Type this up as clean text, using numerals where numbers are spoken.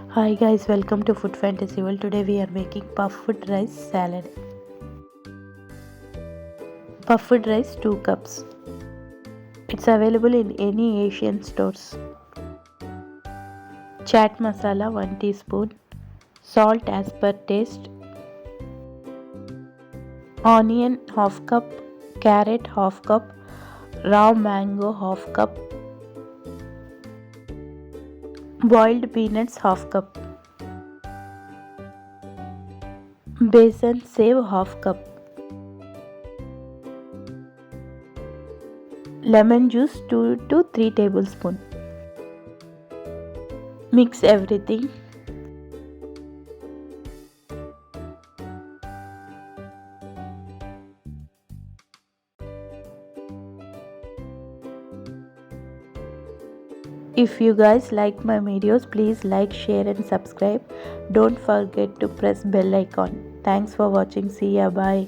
Hi guys, welcome to Food Fantasy World. Today we are making puffed rice salad. Puffed rice 2 cups. It's available in any Asian stores. Chaat masala 1 teaspoon. Salt as per taste. Onion half cup. Carrot half cup. Raw mango half cup. Boiled peanuts half cup. Besan save half cup. Lemon juice 2 to 3 tablespoons. Mix everything. If you guys like my videos, please like, share and subscribe. Don't forget to press bell icon. Thanks for watching. See ya. Bye.